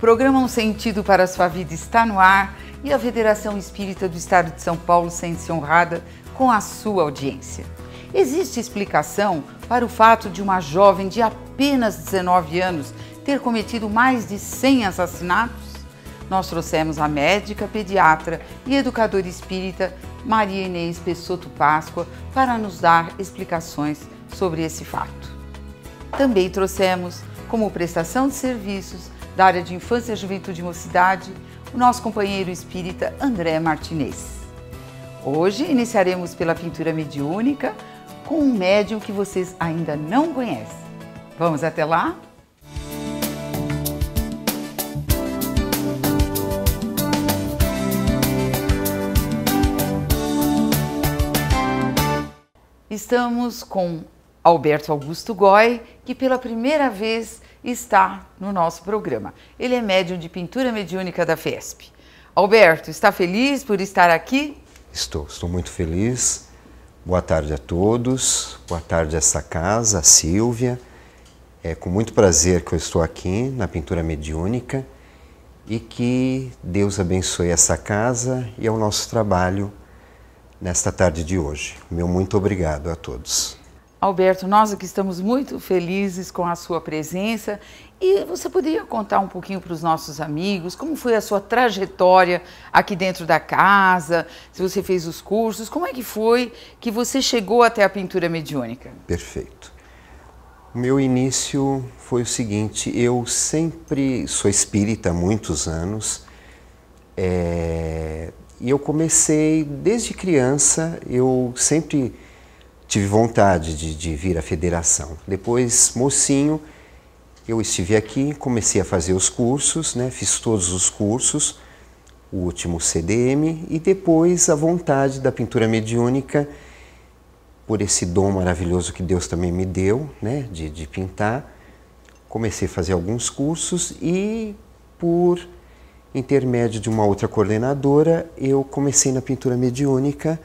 programa Um Sentido para a Sua Vida está no ar e a Federação Espírita do Estado de São Paulo sente-se honrada com a sua audiência. Existe explicação para o fato de uma jovem de apenas 19 anos ter cometido mais de 100 assassinatos? Nós trouxemos a médica, pediatra e educadora espírita Maria Inês Pessotto Páscoa para nos dar explicações sobre esse fato. Também trouxemos, como prestação de serviços da área de infância, juventude e mocidade, o nosso companheiro espírita André Martinez. Hoje iniciaremos pela pintura mediúnica com um médium que vocês ainda não conhecem. Vamos até lá? Estamos com Alberto Augusto Goy, que pela primeira vez está no nosso programa. Ele é médium de pintura mediúnica da FESP. Alberto, está feliz por estar aqui? Estou muito feliz. Boa tarde a todos, boa tarde a essa casa, a Sílvia. É com muito prazer que eu estou aqui na pintura mediúnica e que Deus abençoe essa casa e ao nosso trabalho nesta tarde de hoje. Meu muito obrigado a todos. Alberto, nós aqui estamos muito felizes com a sua presença e você poderia contar um pouquinho para os nossos amigos como foi a sua trajetória aqui dentro da casa, se você fez os cursos, como é que foi que você chegou até a pintura mediúnica? Perfeito. O meu início foi o seguinte, eu sempre sou espírita há muitos anos, e eu comecei, desde criança, eu sempre tive vontade de vir à federação. Depois, mocinho, eu estive aqui, comecei a fazer os cursos, né? Fiz todos os cursos, o último CDM, e depois a vontade da pintura mediúnica, por esse dom maravilhoso que Deus também me deu, né? de pintar. Comecei a fazer alguns cursos e, por intermédio de uma outra coordenadora, eu comecei na pintura mediúnica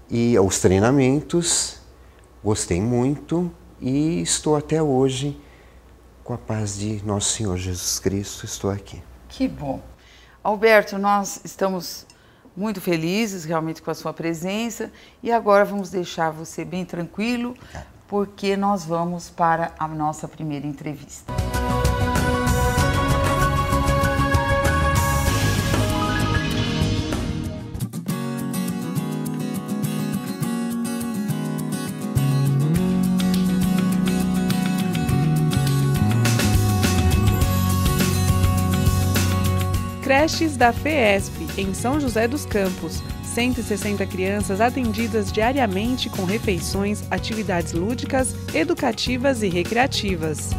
e aos treinamentos, gostei muito e estou até hoje, com a paz de Nosso Senhor Jesus Cristo, estou aqui. Que bom. Alberto, nós estamos muito felizes realmente com a sua presença e agora vamos deixar você bem tranquilo, porque nós vamos para a nossa primeira entrevista. Creches da FESP, em São José dos Campos. 160 crianças atendidas diariamente com refeições, atividades lúdicas, educativas e recreativas.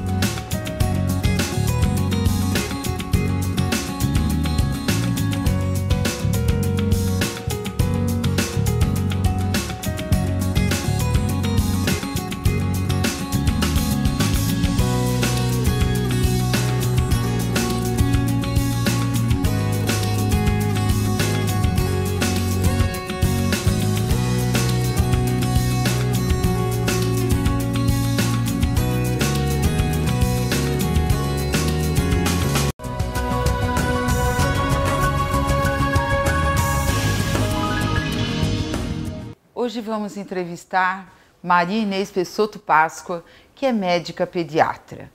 Hoje vamos entrevistar Maria Inês Pessotto Páscoa, que é médica pediatra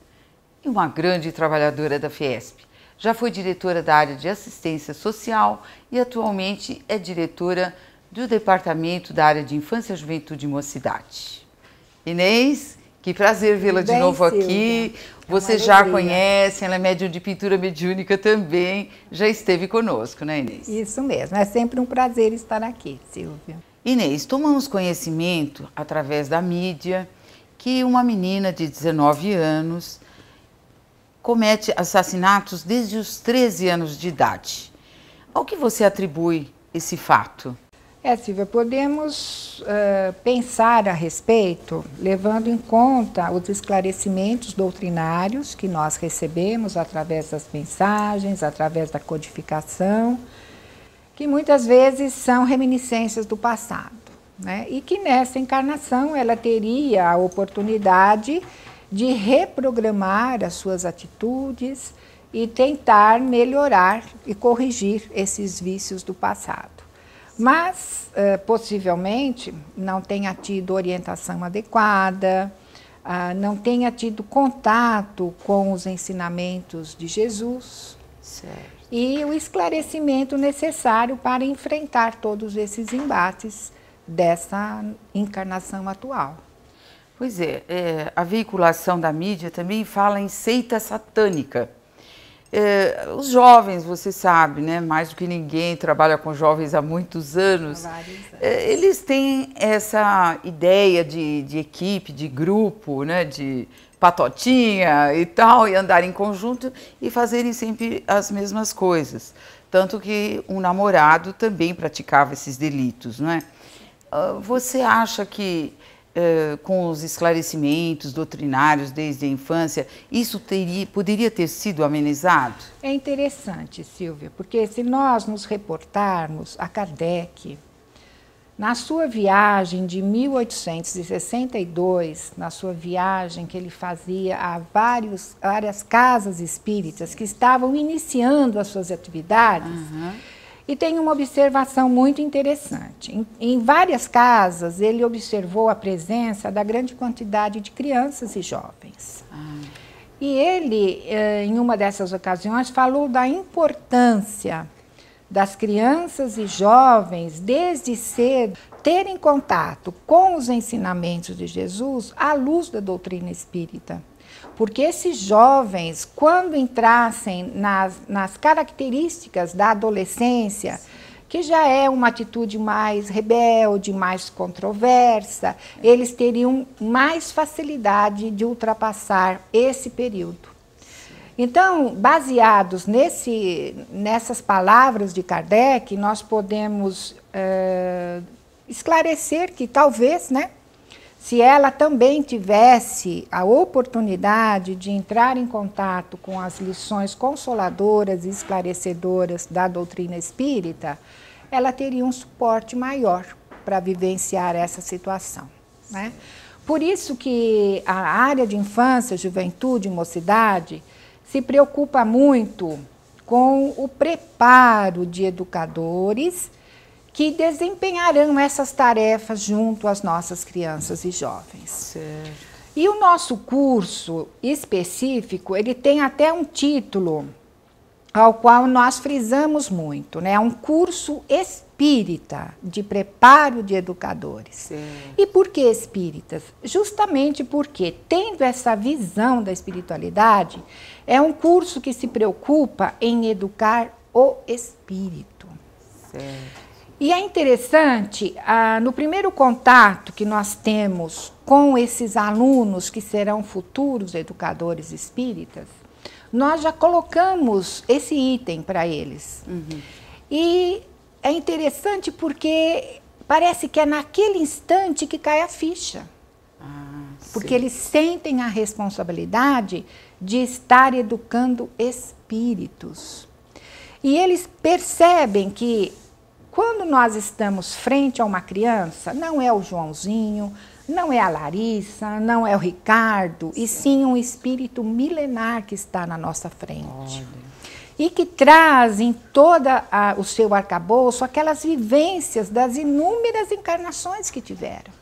e uma grande trabalhadora da FESP. Já foi diretora da área de assistência social e atualmente é diretora do departamento da área de infância, juventude e mocidade. Inês, que prazer vê-la de novo Silvia. aqui. Você já conhece, ela é médium de pintura mediúnica também, já esteve conosco, né, Inês? Isso mesmo, é sempre um prazer estar aqui, Silvia. Inês, tomamos conhecimento, através da mídia, que uma menina de 19 anos comete assassinatos desde os 13 anos de idade. Ao que você atribui esse fato? Silvia, podemos pensar a respeito, levando em conta os esclarecimentos doutrinários que nós recebemos através das mensagens, através da codificação, que muitas vezes são reminiscências do passado, né? E que nessa encarnação ela teria a oportunidade de reprogramar as suas atitudes e tentar melhorar e corrigir esses vícios do passado. Mas, possivelmente, não tenha tido orientação adequada, não tenha tido contato com os ensinamentos de Jesus. Certo. E o esclarecimento necessário para enfrentar todos esses embates dessa encarnação atual. Pois é, a veiculação da mídia também fala em seita satânica. Os jovens, você sabe, né, mais do que ninguém, trabalha com jovens há muitos anos. Eles têm essa ideia de equipe, de grupo, né, de patotinha e tal, e andar em conjunto e fazerem sempre as mesmas coisas. Tanto que um namorado também praticava esses delitos, não é? Você acha que com os esclarecimentos doutrinários desde a infância, isso poderia ter sido amenizado? É interessante, Silvia, porque se nós nos reportarmos a Kardec, na sua viagem de 1862, na sua viagem que ele fazia a várias casas espíritas que estavam iniciando as suas atividades, e tem uma observação muito interessante. Em várias casas, ele observou a presença da grande quantidade de crianças e jovens. E ele, em uma dessas ocasiões, falou da importância das crianças e jovens, desde cedo, terem contato com os ensinamentos de Jesus à luz da doutrina espírita. Porque esses jovens, quando entrassem nas características da adolescência, que já é uma atitude mais rebelde, mais controversa, eles teriam mais facilidade de ultrapassar esse período. Então, baseados nessas palavras de Kardec, nós podemos esclarecer que talvez, né, se ela também tivesse a oportunidade de entrar em contato com as lições consoladoras e esclarecedoras da doutrina espírita, ela teria um suporte maior para vivenciar essa situação, né? Por isso que a área de infância, juventude e mocidade se preocupa muito com o preparo de educadores que desempenharão essas tarefas junto às nossas crianças e jovens. Certo. E o nosso curso específico, ele tem até um título ao qual nós frisamos muito, né? É um curso espírita de preparo de educadores. Certo. E por que espíritas? Justamente porque, tendo essa visão da espiritualidade, é um curso que se preocupa em educar o espírito. Certo. E é interessante, no primeiro contato que nós temos com esses alunos que serão futuros educadores espíritas, nós já colocamos esse item para eles. E é interessante porque parece que é naquele instante que cai a ficha. Porque eles sentem a responsabilidade de estar educando espíritos. E eles percebem que quando nós estamos frente a uma criança, não é o Joãozinho, não é a Larissa, não é o Ricardo, e sim um espírito milenar que está na nossa frente. Olha. E que traz em todo o seu arcabouço aquelas vivências das inúmeras encarnações que tiveram.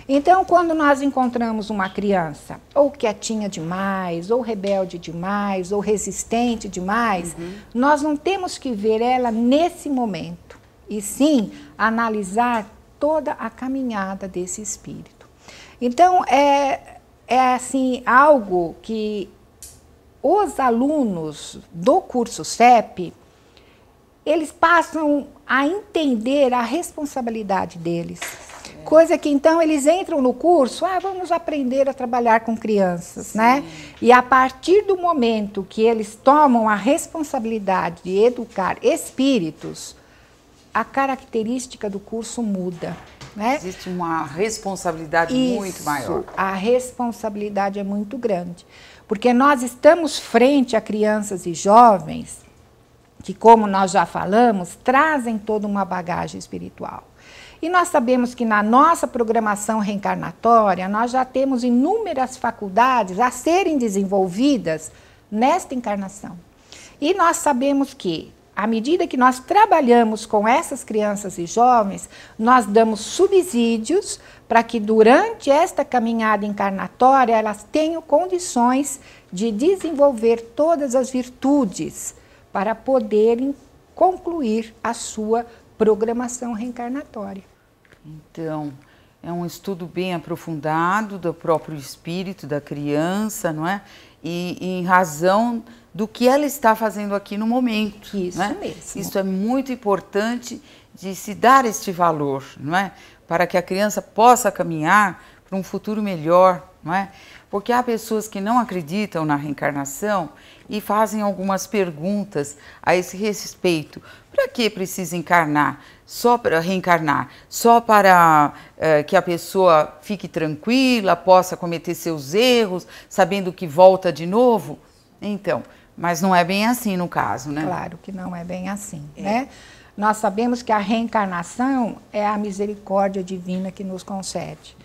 Então, quando nós encontramos uma criança ou quietinha demais, ou rebelde demais, ou resistente demais, nós não temos que ver ela nesse momento. E sim, analisar toda a caminhada desse espírito. Então, é assim, algo que os alunos do curso CEP, eles passam a entender a responsabilidade deles. Coisa que, então, eles entram no curso, vamos aprender a trabalhar com crianças, né? E a partir do momento que eles tomam a responsabilidade de educar espíritos, a característica do curso muda, né? Existe uma responsabilidade muito maior. A responsabilidade é muito grande, porque nós estamos frente a crianças e jovens que, como nós já falamos, trazem toda uma bagagem espiritual. E nós sabemos que na nossa programação reencarnatória, nós já temos inúmeras faculdades a serem desenvolvidas nesta encarnação. E nós sabemos que, à medida que nós trabalhamos com essas crianças e jovens, nós damos subsídios para que durante esta caminhada encarnatória elas tenham condições de desenvolver todas as virtudes para poderem concluir a sua programação reencarnatória. Então, é um estudo bem aprofundado do próprio espírito da criança, não é? E em razão do que ela está fazendo aqui no momento. Isso não é? mesmo. Isso é muito importante de se dar este valor, não é? Para que a criança possa caminhar para um futuro melhor, não é? Porque há pessoas que não acreditam na reencarnação e fazem algumas perguntas a esse respeito. Para que precisa encarnar? Só para reencarnar? Só para que a pessoa fique tranquila, possa cometer seus erros, sabendo que volta de novo? Então, mas não é bem assim no caso, né? Claro que não é bem assim, né? Nós sabemos que a reencarnação é a misericórdia divina que nos concede.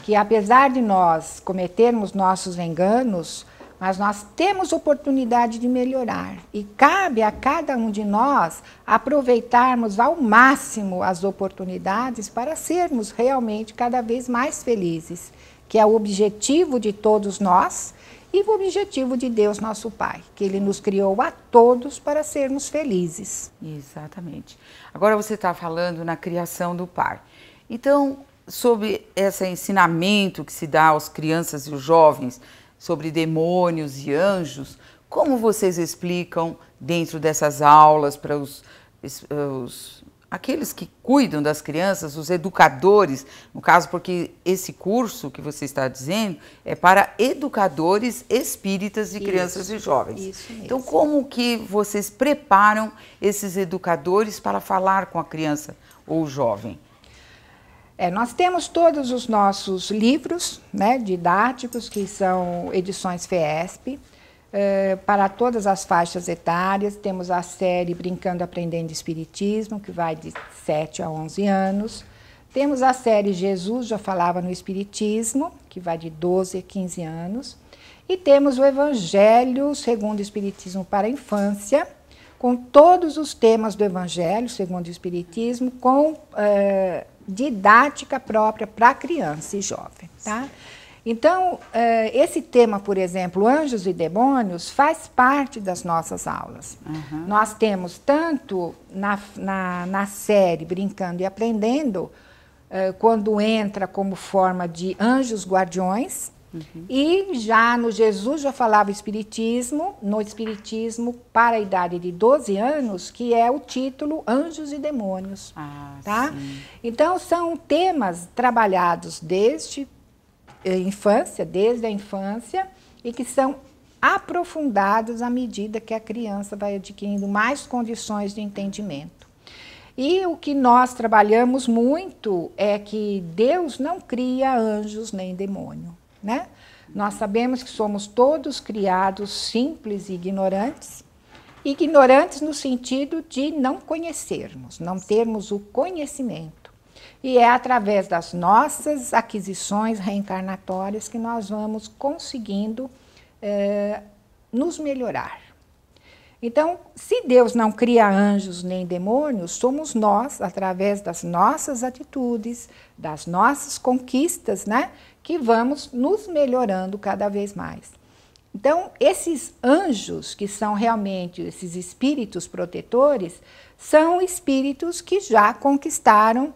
Que apesar de nós cometermos nossos enganos, mas nós temos oportunidade de melhorar. E cabe a cada um de nós aproveitarmos ao máximo as oportunidades para sermos realmente cada vez mais felizes, que é o objetivo de todos nós e o objetivo de Deus, nosso Pai, que Ele nos criou a todos para sermos felizes. Exatamente. Agora você está falando na criação do Pai. Então, sobre esse ensinamento que se dá aos crianças e os jovens sobre demônios e anjos, como vocês explicam dentro dessas aulas para aqueles que cuidam das crianças, os educadores, no caso, porque esse curso que você está dizendo é para educadores espíritas de crianças e jovens. Isso mesmo. Então, como que vocês preparam esses educadores para falar com a criança ou o jovem? Nós temos todos os nossos livros, né, didáticos, que são edições FESP, para todas as faixas etárias. Temos a série Brincando, Aprendendo Espiritismo, que vai de 7 a 11 anos. Temos a série Jesus Já Falava no Espiritismo, que vai de 12 a 15 anos. E temos o Evangelho segundo o Espiritismo para a Infância, com todos os temas do Evangelho segundo o Espiritismo, com didática própria para criança e jovem, tá? Então, esse tema, por exemplo, anjos e demônios, faz parte das nossas aulas. Uhum. Nós temos tanto na série Brincando e Aprendendo, quando entra como forma de anjos guardiões, uhum. E já no Jesus Já Falava Espiritismo, no Espiritismo para a idade de 12 anos, que é o título Anjos e Demônios. Tá? Então, são temas trabalhados desde a infância, e que são aprofundados à medida que a criança vai adquirindo mais condições de entendimento. E o que nós trabalhamos muito é que Deus não cria anjos nem demônio. Né? Nós sabemos que somos todos criados simples e ignorantes no sentido de não conhecermos, não termos o conhecimento. E é através das nossas aquisições reencarnatórias que nós vamos conseguindo nos melhorar. Então, se Deus não cria anjos nem demônios, somos nós, através das nossas atitudes, das nossas conquistas, né, que vamos nos melhorando cada vez mais. Então, esses anjos, que são realmente esses espíritos protetores, são espíritos que já conquistaram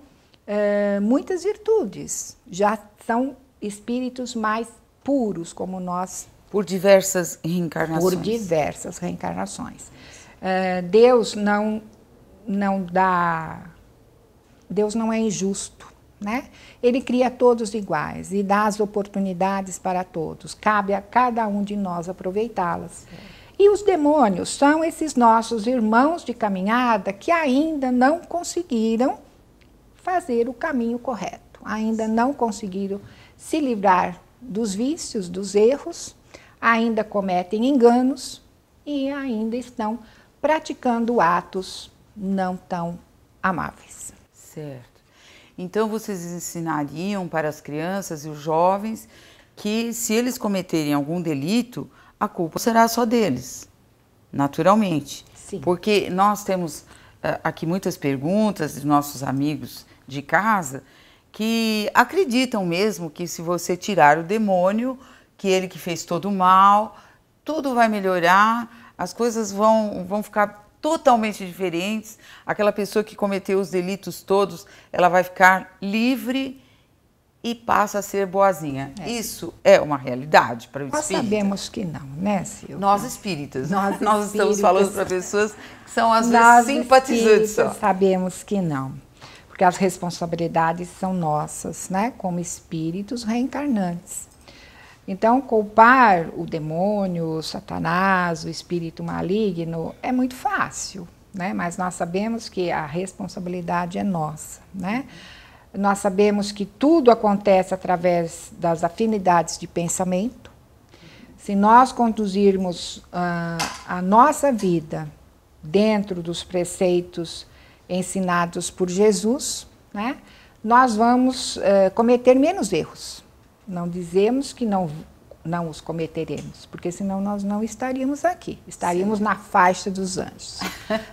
muitas virtudes, já são espíritos mais puros, como nós. Por diversas reencarnações. Por diversas reencarnações. Deus não é injusto, né? Ele cria todos iguais e dá as oportunidades para todos. Cabe a cada um de nós aproveitá-las. E os demônios são esses nossos irmãos de caminhada que ainda não conseguiram fazer o caminho correto, ainda não conseguiram se livrar dos vícios, dos erros, ainda cometem enganos e ainda estão praticando atos não tão amáveis. Certo. Então, vocês ensinariam para as crianças e os jovens que, se eles cometerem algum delito, a culpa será só deles, naturalmente. Sim. Porque nós temos aqui muitas perguntas de nossos amigos de casa que acreditam mesmo que se você tirar o demônio, que ele que fez todo o mal, tudo vai melhorar, as coisas vão ficar totalmente diferentes, aquela pessoa que cometeu os delitos todos, ela vai ficar livre e passa a ser boazinha. Isso é uma realidade para o espírita? Nós sabemos que não, né, Silvia? Nós espíritas. Nós estamos falando para pessoas que são às vezes simpatizantes só. Sabemos que não, porque as responsabilidades são nossas, né, como espíritos reencarnantes. Então, culpar o demônio, o Satanás, o espírito maligno é muito fácil, né? Mas nós sabemos que a responsabilidade é nossa, né? Nós sabemos que tudo acontece através das afinidades de pensamento. Se nós conduzirmos a nossa vida dentro dos preceitos ensinados por Jesus, né, nós vamos cometer menos erros. Não dizemos que não os cometeremos, porque senão nós não estaríamos aqui, estaríamos na faixa dos anjos.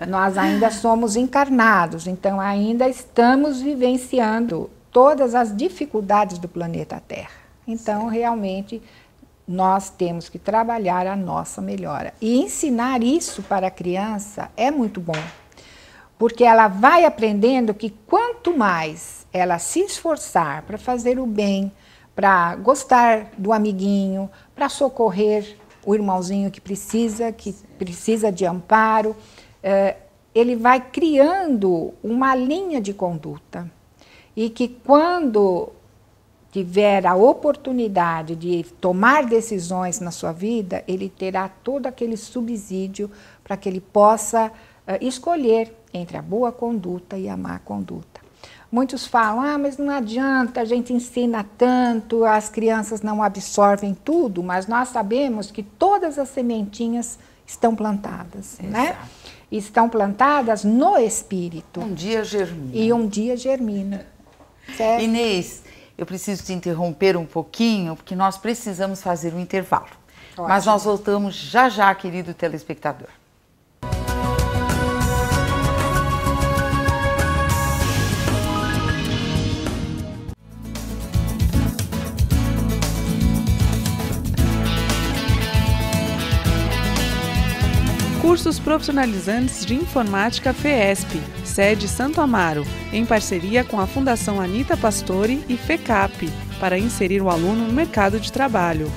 Nós ainda somos encarnados, então ainda estamos vivenciando todas as dificuldades do planeta Terra. Então, realmente, nós temos que trabalhar a nossa melhora. E ensinar isso para a criança é muito bom, porque ela vai aprendendo que quanto mais ela se esforçar para fazer o bem, para gostar do amiguinho, para socorrer o irmãozinho que precisa de amparo, ele vai criando uma linha de conduta. E que quando tiver a oportunidade de tomar decisões na sua vida, ele terá todo aquele subsídio para que ele possa escolher entre a boa conduta e a má conduta. Muitos falam, mas não adianta, a gente ensina tanto, as crianças não absorvem tudo, mas nós sabemos que todas as sementinhas estão plantadas, né? Estão plantadas no espírito. Um dia germina. E um dia germina. Certo? Inês, eu preciso te interromper um pouquinho, porque nós precisamos fazer um intervalo. Ótimo. Mas nós voltamos já já, querido telespectador. Cursos profissionalizantes de informática FESP, sede Santo Amaro, em parceria com a Fundação Anita Pastore e FECAP, para inserir o aluno no mercado de trabalho.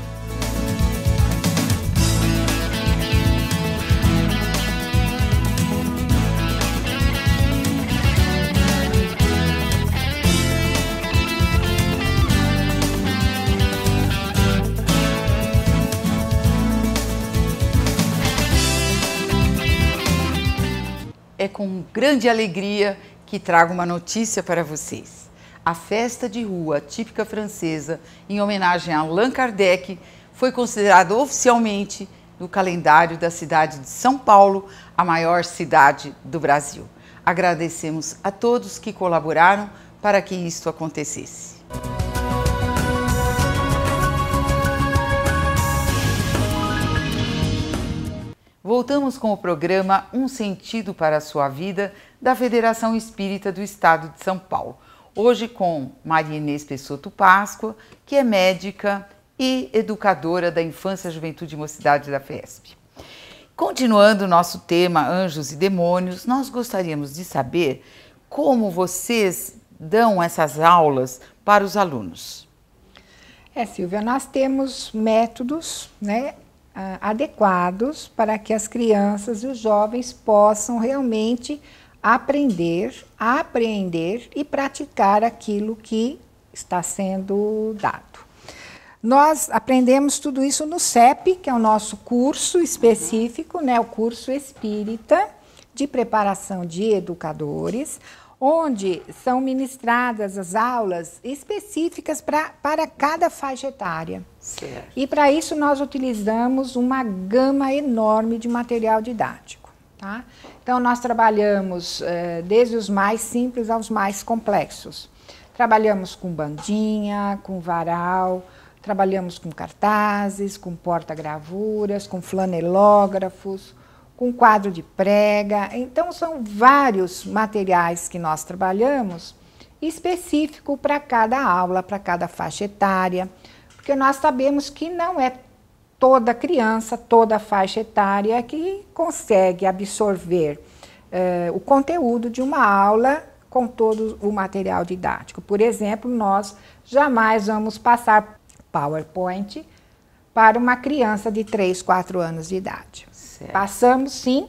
É com grande alegria que trago uma notícia para vocês. A festa de rua típica francesa, em homenagem a Allan Kardec, foi considerada oficialmente no calendário da cidade de São Paulo, a maior cidade do Brasil. Agradecemos a todos que colaboraram para que isto acontecesse. Voltamos com o programa Um Sentido para a Sua Vida, da Federação Espírita do Estado de São Paulo. Hoje com Maria Inês Pessotto Páscoa, que é médica e educadora da Infância, Juventude e Mocidade da FESP. Continuando o nosso tema Anjos e Demônios, nós gostaríamos de saber como vocês dão essas aulas para os alunos. Silvia, nós temos métodos, né, adequados para que as crianças e os jovens possam realmente aprender, apreender e praticar aquilo que está sendo dado. Nós aprendemos tudo isso no CEP, que é o nosso curso específico, né, o curso espírita de preparação de educadores, onde são ministradas as aulas específicas para cada faixa etária. Certo. E para isso nós utilizamos uma gama enorme de material didático. Tá? Então nós trabalhamos desde os mais simples aos mais complexos. Trabalhamos com bandinha, com varal, trabalhamos com cartazes, com porta-gravuras, com flanelógrafos, com quadro de prega. Então, são vários materiais que nós trabalhamos específico para cada aula, para cada faixa etária, porque nós sabemos que não é toda criança, toda faixa etária que consegue absorver o conteúdo de uma aula com todo o material didático. Por exemplo, nós jamais vamos passar PowerPoint para uma criança de 3, 4 anos de idade. Certo. Passamos, sim,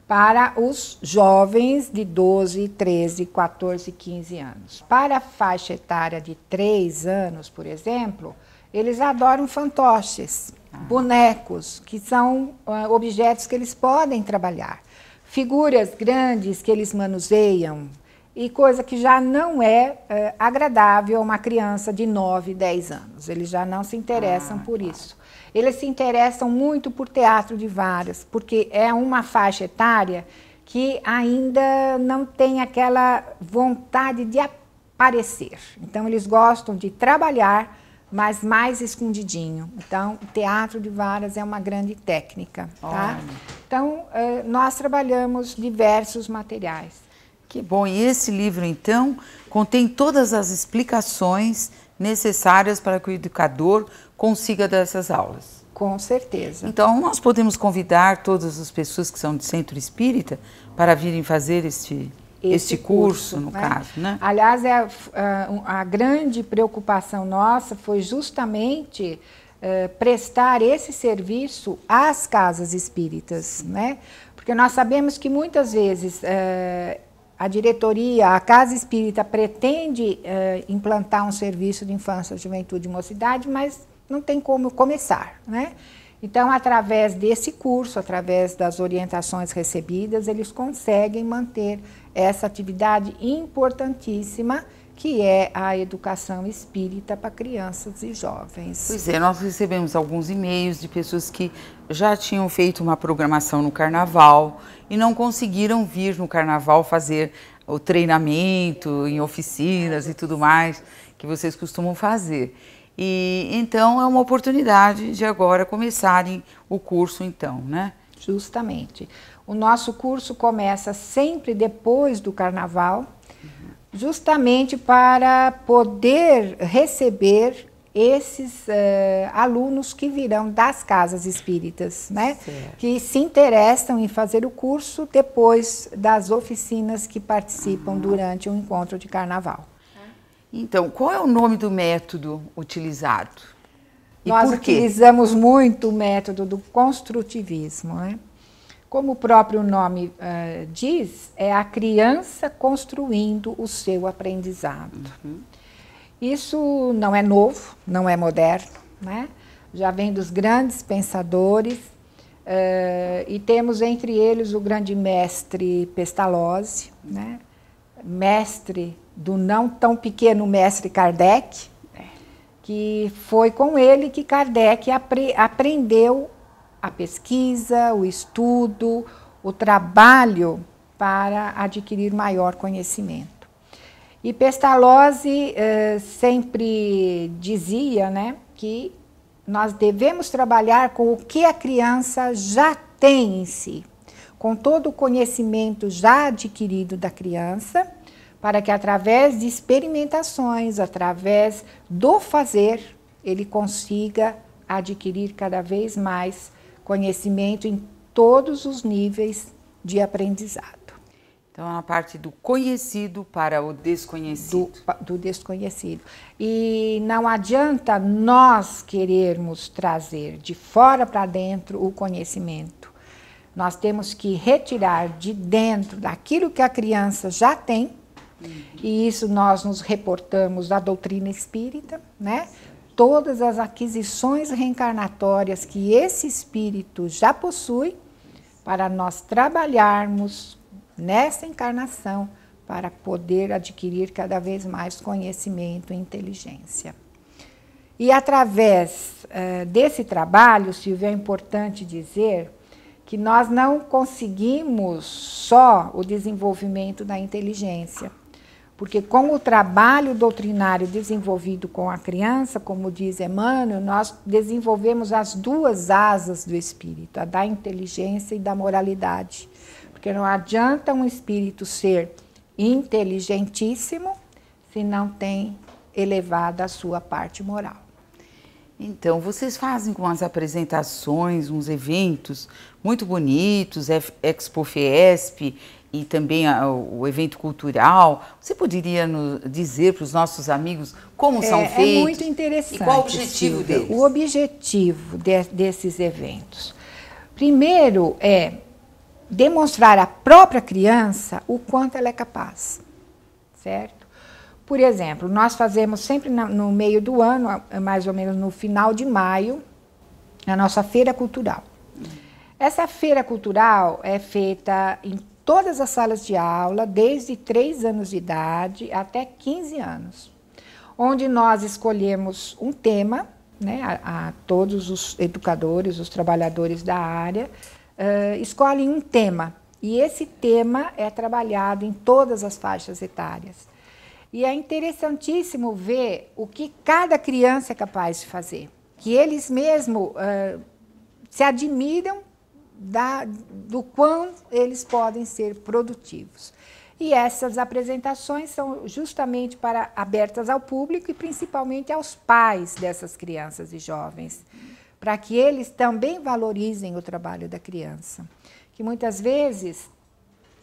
para os jovens de 12, 13, 14, 15 anos. Para a faixa etária de 3 anos, por exemplo, eles adoram fantoches, bonecos, que são objetos que eles podem trabalhar. Figuras grandes que eles manuseiam, e coisa que já não é agradável a uma criança de 9, 10 anos. Eles já não se interessam por isso. Eles se interessam muito por teatro de varas, porque é uma faixa etária que ainda não tem aquela vontade de aparecer. Então, eles gostam de trabalhar, mas mais escondidinho. Então, o teatro de varas é uma grande técnica, tá? Então, nós trabalhamos diversos materiais. Que bom. E esse livro, então, contém todas as explicações necessárias para que o educador consiga dar essas aulas. Com certeza. Então, nós podemos convidar todas as pessoas que são de centro espírita para virem fazer este curso, no caso, né? Aliás, a grande preocupação nossa foi justamente prestar esse serviço às casas espíritas, né? Porque nós sabemos que muitas vezes a diretoria, a casa espírita pretende implantar um serviço de infância, juventude e mocidade, mas não tem como começar, né? Então, através desse curso, através das orientações recebidas, eles conseguem manter essa atividade importantíssima, que é a educação espírita para crianças e jovens. Pois é, nós recebemos alguns e-mails de pessoas que já tinham feito uma programação no Carnaval e não conseguiram vir no Carnaval fazer o treinamento em oficinas e tudo mais que vocês costumam fazer. E então é uma oportunidade de agora começarem o curso, então, né? Justamente. O nosso curso começa sempre depois do Carnaval, justamente para poder receber esses alunos que virão das casas espíritas, né? Certo. Que se interessam em fazer o curso depois das oficinas que participam durante o encontro de Carnaval. Então, qual é o nome do método utilizado? E Nós por quê? utilizamos muito o método do construtivismo, né? Como o próprio nome diz, é a criança construindo o seu aprendizado. Isso não é novo, não é moderno, né? Já vem dos grandes pensadores, e temos entre eles o grande mestre Pestalozzi, né? Mestre do não tão pequeno mestre Kardec, que foi com ele que Kardec aprendeu a pesquisa, o estudo, o trabalho para adquirir maior conhecimento. E Pestalozzi sempre dizia, né, que nós devemos trabalhar com o que a criança já tem em si, com todo o conhecimento já adquirido da criança, para que através de experimentações, através do fazer, ele consiga adquirir cada vez mais conhecimento em todos os níveis de aprendizado. Então, a parte do conhecido para o desconhecido. Do desconhecido. E não adianta nós querermos trazer de fora para dentro o conhecimento. Nós temos que retirar de dentro daquilo que a criança já tem, e isso nós nos reportamos da doutrina espírita, né? Todas as aquisições reencarnatórias que esse espírito já possui, para nós trabalharmos nessa encarnação para poder adquirir cada vez mais conhecimento e inteligência. E através desse trabalho, Silvia, é importante dizer que nós não conseguimos só o desenvolvimento da inteligência. Porque com o trabalho doutrinário desenvolvido com a criança, como diz Emmanuel, nós desenvolvemos as duas asas do espírito, a da inteligência e da moralidade. Porque não adianta um espírito ser inteligentíssimo se não tem elevada a sua parte moral. Então, vocês fazem com as apresentações, uns eventos muito bonitos, Expo Fiesp e também o evento cultural. Você poderia dizer para os nossos amigos como são feitos? É muito interessante. E qual o objetivo deles? O objetivo desses eventos, primeiro, é demonstrar à própria criança o quanto ela é capaz, certo? Por exemplo, nós fazemos sempre no meio do ano, mais ou menos no final de maio, a nossa feira cultural. Essa feira cultural é feita em todas as salas de aula, desde 3 anos de idade até 15 anos, onde nós escolhemos um tema, né, a todos os educadores, os trabalhadores da área, escolhem um tema, e esse tema é trabalhado em todas as faixas etárias. E é interessantíssimo ver o que cada criança é capaz de fazer, que eles mesmos se admiram do quão eles podem ser produtivos. E essas apresentações são justamente abertas ao público e principalmente aos pais dessas crianças e jovens, para que eles também valorizem o trabalho da criança. Que muitas vezes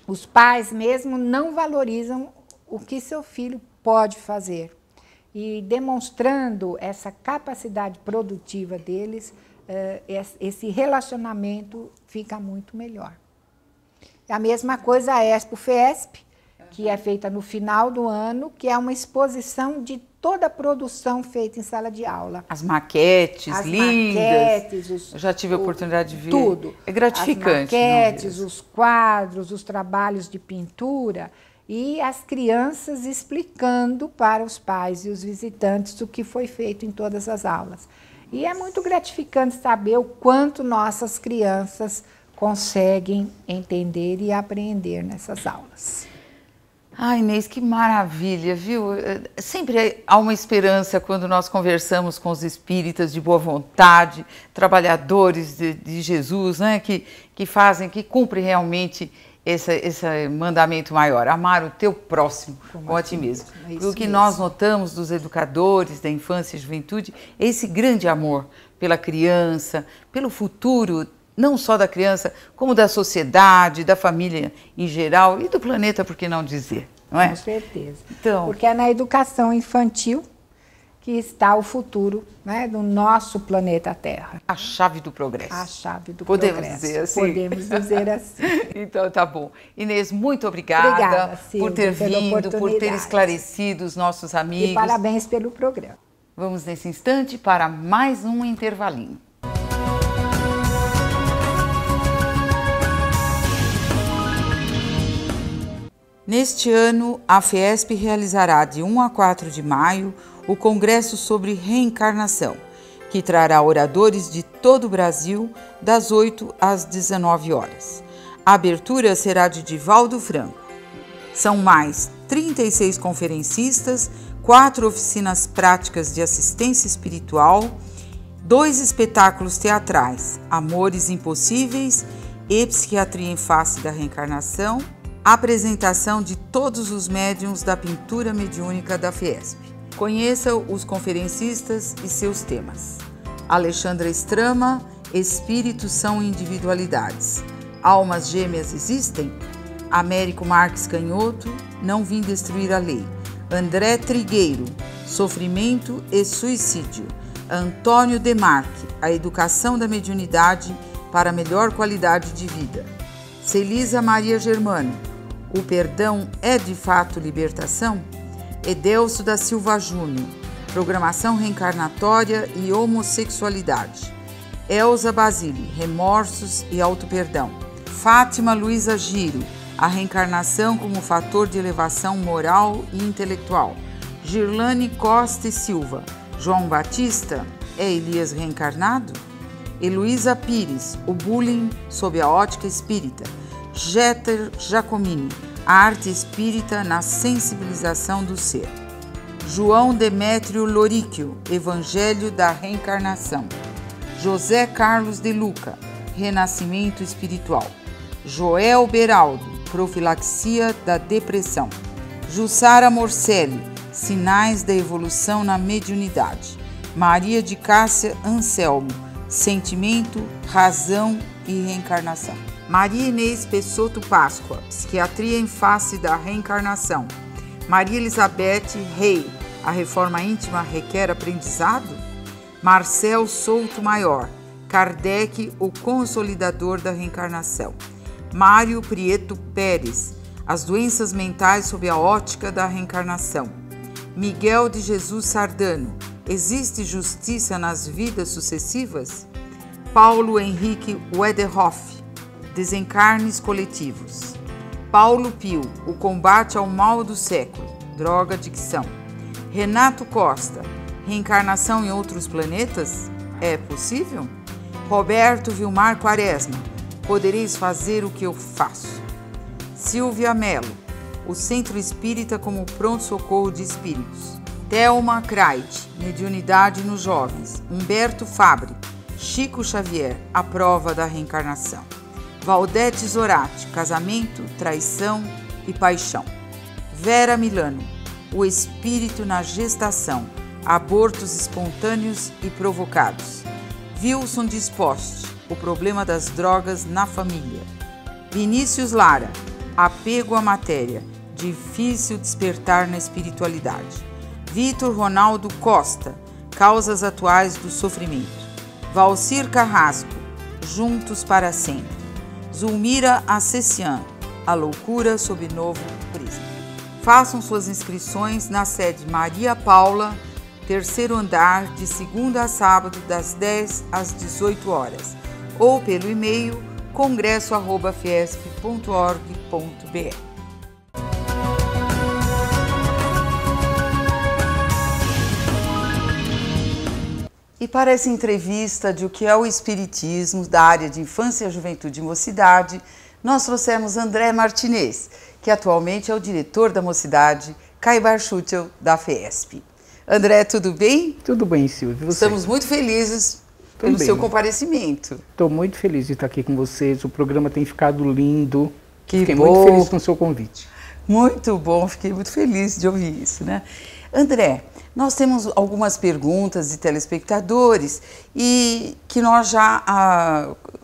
os pais mesmo não valorizam o que seu filho pode fazer. E demonstrando essa capacidade produtiva deles, esse relacionamento fica muito melhor. A mesma coisa a Expo Fiesp, que é feita no final do ano, que é uma exposição de toda a produção feita em sala de aula. As maquetes lindas. Maquetes, eu já tive a oportunidade de ver. Tudo. É gratificante. As maquetes, os quadros, os trabalhos de pintura e as crianças explicando para os pais e os visitantes o que foi feito em todas as aulas. E é muito gratificante saber o quanto nossas crianças conseguem entender e aprender nessas aulas. Ai, Inês, que maravilha, viu? Sempre há uma esperança quando nós conversamos com os espíritas de boa vontade, trabalhadores de Jesus, né? Que cumprem realmente esse mandamento maior, amar o teu próximo como a ti mesmo. O que nós notamos dos educadores da infância e juventude é esse grande amor pela criança, pelo futuro, não só da criança, como da sociedade, da família em geral e do planeta, por que não dizer, não é? Com certeza. Então, porque é na educação infantil que está o futuro, né, do nosso planeta Terra. A chave do progresso. A chave do progresso. Podemos dizer assim? Podemos dizer assim. Então, tá bom. Inês, muito obrigada. Obrigada, Silvia, por ter vindo, por ter esclarecido os nossos amigos. E parabéns pelo programa. Vamos, nesse instante, para mais um intervalinho. Neste ano, a Fiesp realizará de 1 a 4 de maio o Congresso sobre Reencarnação, que trará oradores de todo o Brasil das 8 às 19 horas. A abertura será de Divaldo Franco. São mais 36 conferencistas, 4 oficinas práticas de assistência espiritual, 2 espetáculos teatrais, Amores Impossíveis e Psiquiatria em Face da Reencarnação, apresentação de todos os médiuns da pintura mediúnica da Fiesp. Conheça os conferencistas e seus temas. Alexandra Strama, Espíritos são individualidades. Almas gêmeas existem? Américo Marques Canhoto, Não vim destruir a lei. André Trigueiro, Sofrimento e suicídio. Antônio Demarque, A educação da mediunidade para melhor qualidade de vida. Celisa Maria Germano, O perdão é de fato libertação? Edelso da Silva Júnior, Programação reencarnatória e homossexualidade. Elza Basile, Remorsos e autoperdão. Fátima Luiza Giro, A reencarnação como fator de elevação moral e intelectual. Girlane Costa e Silva, João Batista, é Elias reencarnado? Heloísa Pires, O bullying sob a ótica espírita. Jeter Giacomini, a arte espírita na sensibilização do ser. João Demétrio Loríquio, Evangelho da Reencarnação. José Carlos de Luca, Renascimento Espiritual. Joel Beraldo, Profilaxia da Depressão. Jussara Morcelli, Sinais da Evolução na Mediunidade. Maria de Cássia Anselmo, Sentimento, Razão e Reencarnação. Maria Inês Pessotto Páscoa, Psiquiatria em Face da Reencarnação. Maria Elizabeth Rey, A Reforma Íntima Requer Aprendizado? Marcel Souto Maior, Kardec, o Consolidador da Reencarnação. Mário Prieto Pérez, As Doenças Mentais sob a Ótica da Reencarnação. Miguel de Jesus Sardano, Existe Justiça nas Vidas Sucessivas? Paulo Henrique Wederhoff, Desencarnes Coletivos. Paulo Pio, O Combate ao Mal do Século, Droga-Adicção. Renato Costa, Reencarnação em Outros Planetas? É possível? Roberto Vilmar Quaresma, Podereis Fazer o que eu faço. Silvia Mello, O Centro Espírita como Pronto-Socorro de Espíritos. Thelma Kreit, Mediunidade nos Jovens. Humberto Fabre, Chico Xavier, A Prova da Reencarnação. Valdete Zorati, Casamento, Traição e Paixão. Vera Milano, O Espírito na Gestação, Abortos Espontâneos e Provocados. Wilson Disposte, O Problema das Drogas na Família. Vinícius Lara, Apego à Matéria, Difícil Despertar na Espiritualidade. Vitor Ronaldo Costa, Causas Atuais do Sofrimento. Valcir Carrasco, Juntos para Sempre. Zulmira Acessian, A Loucura sob Novo Prisma. Façam suas inscrições na sede Maria Paula, terceiro andar, de segunda a sábado, das 10 às 18 horas, ou pelo e-mail congresso@fiesp.org.br. E para essa entrevista de o que é o Espiritismo da área de Infância, Juventude e Mocidade, nós trouxemos André Martinez, que atualmente é o diretor da Mocidade Caibar Schutel da FESP. André, tudo bem? Tudo bem, Silvia. Estamos muito felizes pelo seu comparecimento. Estou muito feliz de estar aqui com vocês. O programa tem ficado lindo. Fiquei muito feliz com o seu convite. Muito bom, fiquei muito feliz de ouvir isso, né? André, nós temos algumas perguntas de telespectadores e que nós já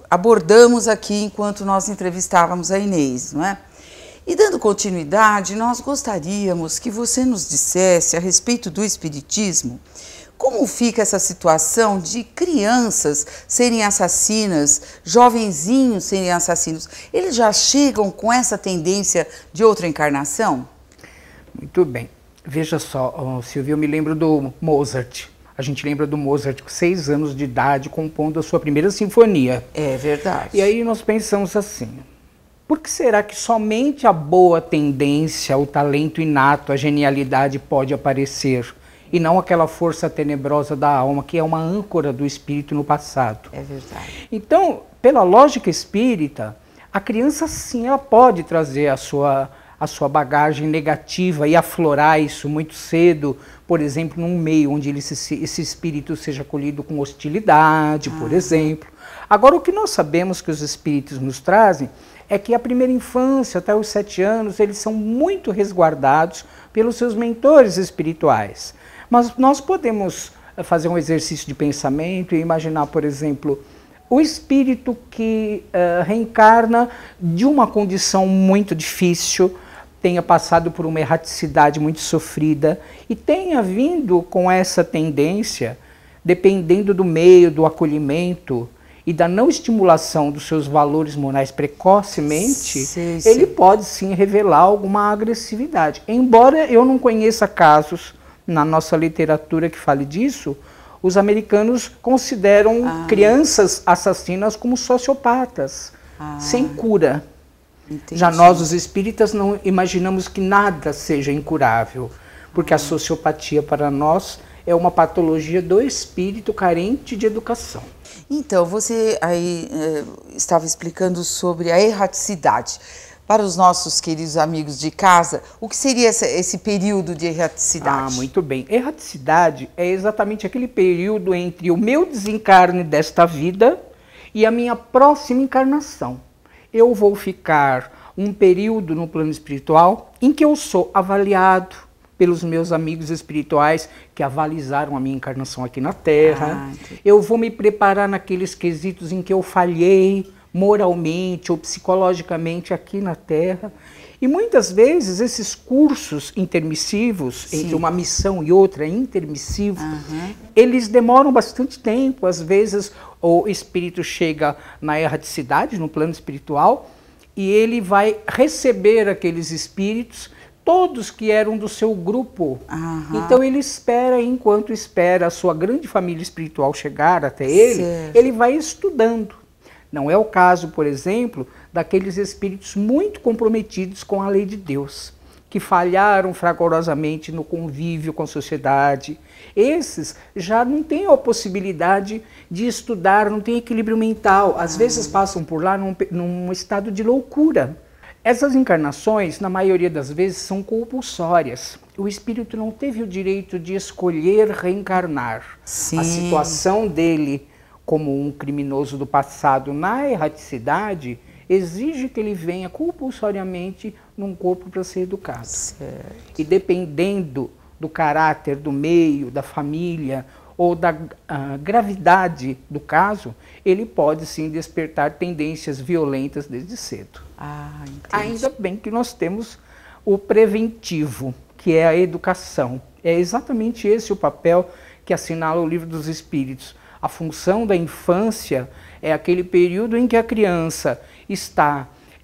abordamos aqui enquanto nós entrevistávamos a Inês, não é? E dando continuidade, nós gostaríamos que você nos dissesse a respeito do Espiritismo, como fica essa situação de crianças serem assassinas, jovenzinhos serem assassinos? Eles já chegam com essa tendência de outra encarnação? Muito bem. Veja só, Silvia, eu me lembro do Mozart. A gente lembra do Mozart com 6 anos de idade, compondo a sua primeira sinfonia. É verdade. E aí nós pensamos assim, por que será que somente a boa tendência, o talento inato, a genialidade pode aparecer, e não aquela força tenebrosa da alma, que é uma âncora do espírito no passado? É verdade. Então, pela lógica espírita, a criança sim, ela pode trazer a sua bagagem negativa e aflorar isso muito cedo, por exemplo, num meio onde esse espírito seja acolhido com hostilidade, por exemplo. Agora, o que nós sabemos que os espíritos nos trazem é que a primeira infância, até os 7 anos, eles são muito resguardados pelos seus mentores espirituais. Mas nós podemos fazer um exercício de pensamento e imaginar, por exemplo, o espírito que reencarna de uma condição muito difícil, tenha passado por uma erraticidade muito sofrida e tenha vindo com essa tendência, dependendo do meio, do acolhimento e da não estimulação dos seus valores morais precocemente, ele pode sim revelar alguma agressividade. Embora eu não conheça casos na nossa literatura que fale disso, os americanos consideram crianças assassinas como sociopatas, sem cura. Entendi. Já nós, os espíritas, não imaginamos que nada seja incurável, porque a sociopatia para nós é uma patologia do espírito carente de educação. Então, você aí estava explicando sobre a erraticidade. para os nossos queridos amigos de casa, o que seria esse período de erraticidade? Ah, muito bem. Erraticidade é exatamente aquele período entre o meu desencarne desta vida e a minha próxima encarnação. Eu vou ficar um período no plano espiritual em que eu sou avaliado pelos meus amigos espirituais que avalizaram a minha encarnação aqui na Terra. Eu vou me preparar naqueles quesitos em que eu falhei moralmente ou psicologicamente aqui na Terra. E muitas vezes esses cursos intermissivos, entre uma missão e outra, intermissivo, eles demoram bastante tempo. Às vezes o espírito chega na erraticidade, no plano espiritual, e ele vai receber aqueles espíritos, todos que eram do seu grupo. Então ele espera, enquanto espera a sua grande família espiritual chegar até ele, ele vai estudando. Não é o caso, por exemplo, daqueles espíritos muito comprometidos com a lei de Deus, que falharam fragorosamente no convívio com a sociedade. Esses já não têm a possibilidade de estudar, não têm equilíbrio mental. Às vezes passam por lá num estado de loucura. Essas encarnações, na maioria das vezes, são compulsórias. O espírito não teve o direito de escolher reencarnar. A situação dele como um criminoso do passado na erraticidade exige que ele venha compulsoriamente num corpo para ser educado. E dependendo do caráter do meio, da família ou da gravidade do caso, ele pode sim despertar tendências violentas desde cedo. Ainda bem que nós temos o preventivo, que é a educação. É exatamente esse o papel que assinala o Livro dos Espíritos. A função da infância é aquele período em que a criança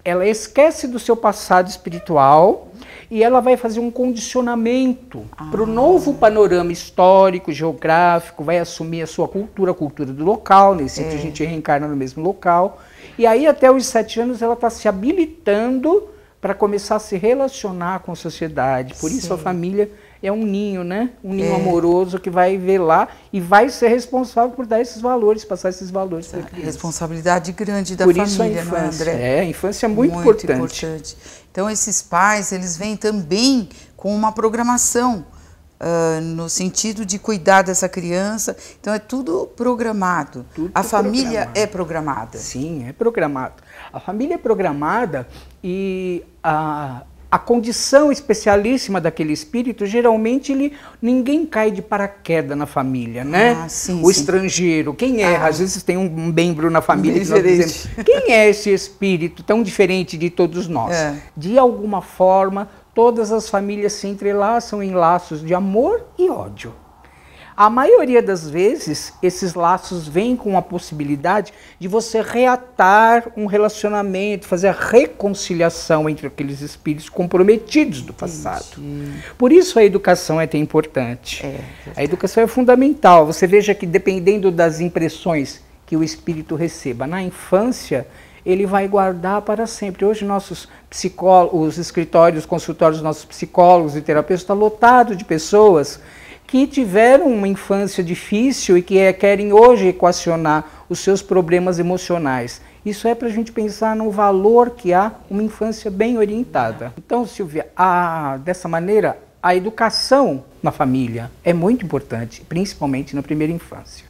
ela esquece do seu passado espiritual e ela vai fazer um condicionamento para o novo panorama histórico, geográfico, vai assumir a sua cultura, a cultura do local, nesse sentido a gente reencarna no mesmo local. E aí até os 7 anos ela está se habilitando para começar a se relacionar com a sociedade. Por isso a família é um ninho, né? Um ninho amoroso que vai velar e vai ser responsável por dar esses valores, passar esses valores para a criança. Responsabilidade grande da por família, isso a infância, não é, André? a infância é muito importante. Então esses pais, eles vêm também com uma programação, no sentido de cuidar dessa criança. Então é tudo programado. A família é programada. Sim, é programado. A família é programada e a condição especialíssima daquele espírito, geralmente ninguém cai de paraquedas na família, né? O estrangeiro, quem é? Às vezes tem um membro na família que nós dizemos, quem é esse espírito tão diferente de todos nós? De alguma forma, todas as famílias se entrelaçam em laços de amor e ódio. A maioria das vezes, esses laços vêm com a possibilidade de você reatar um relacionamento, fazer a reconciliação entre aqueles espíritos comprometidos do passado. Por isso a educação é tão importante. A educação é fundamental. Você veja que dependendo das impressões que o espírito receba na infância, ele vai guardar para sempre. Hoje nossos psicólogos, os escritórios, os consultórios dos nossos psicólogos e terapeutas estão lotados de pessoas que tiveram uma infância difícil e que querem hoje equacionar os seus problemas emocionais. Isso é para a gente pensar no valor que há uma infância bem orientada. Então, Silvia, dessa maneira, a educação na família é muito importante, principalmente na primeira infância.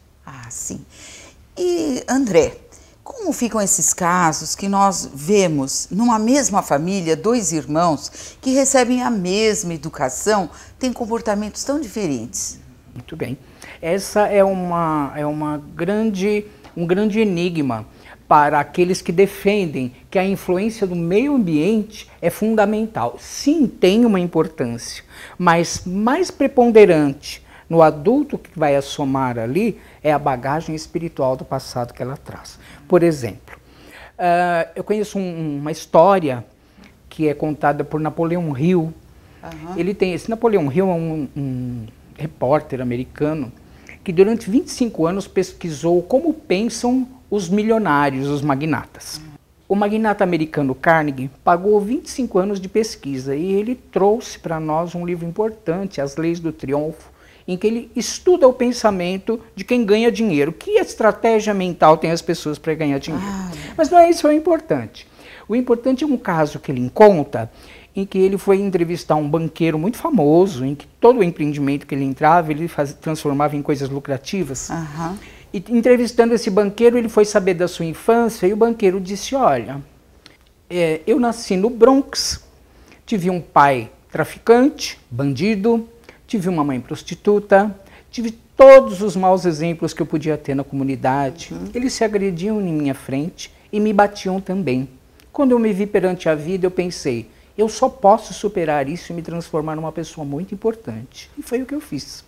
Sim. E, André, como ficam esses casos que nós vemos numa mesma família, 2 irmãos que recebem a mesma educação, têm comportamentos tão diferentes? Muito bem. Essa é um grande enigma para aqueles que defendem que a influência do meio ambiente é fundamental. Sim, tem uma importância, mas mais preponderante no adulto que vai assomar ali é a bagagem espiritual do passado que ela traz. Por exemplo, eu conheço uma história que é contada por Napoleão Hill. Esse Napoleão Hill é um repórter americano que durante 25 anos pesquisou como pensam os milionários, os magnatas. O magnata americano Carnegie pagou 25 anos de pesquisa e ele trouxe para nós um livro importante, As Leis do Triunfo, em que ele estuda o pensamento de quem ganha dinheiro. Que estratégia mental tem as pessoas para ganhar dinheiro? Mas não é isso que é importante. O importante é um caso que ele conta, em que ele foi entrevistar um banqueiro muito famoso, em que todo o empreendimento que ele entrava, ele transformava em coisas lucrativas. Aham. E entrevistando esse banqueiro, ele foi saber da sua infância, e o banqueiro disse, olha, eu nasci no Bronx, tive um pai traficante, bandido, tive uma mãe prostituta, tive todos os maus exemplos que eu podia ter na comunidade. Eles se agrediam em minha frente e me batiam também. Quando eu me vi perante a vida, eu pensei, eu só posso superar isso e me transformar numa pessoa muito importante. E foi o que eu fiz.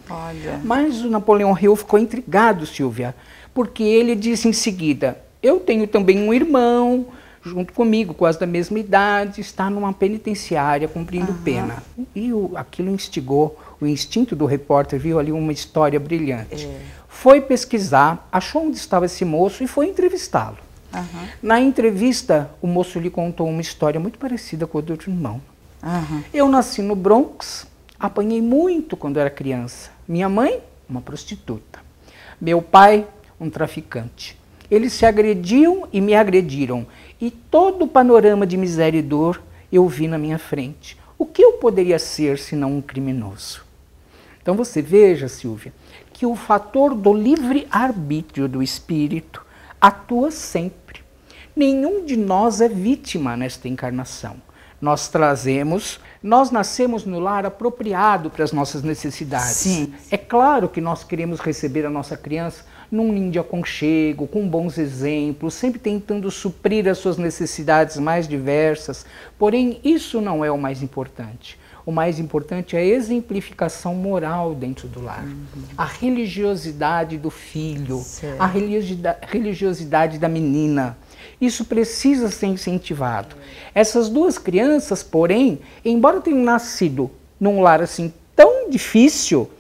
Olha. Mas o Napoleão Hill ficou intrigado, Silvia, porque ele disse em seguida, eu tenho também um irmão, junto comigo, quase da mesma idade, está numa penitenciária cumprindo pena. E aquilo instigou o instinto do repórter, viu ali uma história brilhante. Foi pesquisar, achou onde estava esse moço e foi entrevistá-lo. Na entrevista, o moço lhe contou uma história muito parecida com a do outro irmão. Eu nasci no Bronx, apanhei muito quando era criança. Minha mãe, uma prostituta. Meu pai, um traficante. Eles se agrediam e me agrediram. E todo o panorama de miséria e dor eu vi na minha frente. O que eu poderia ser senão um criminoso? Então você veja, Silvia, que o fator do livre-arbítrio do espírito atua sempre. Nenhum de nós é vítima nesta encarnação. Nós nascemos no lar apropriado para as nossas necessidades. Sim. É claro que nós queremos receber a nossa criança num ninho de aconchego, com bons exemplos, sempre tentando suprir as suas necessidades mais diversas. Porém, isso não é o mais importante. O mais importante é a exemplificação moral dentro do lar. A religiosidade do filho, Certo. a religiosidade da menina. Isso precisa ser incentivado. Essas duas crianças, porém, embora tenham nascido num lar assim tão difícil,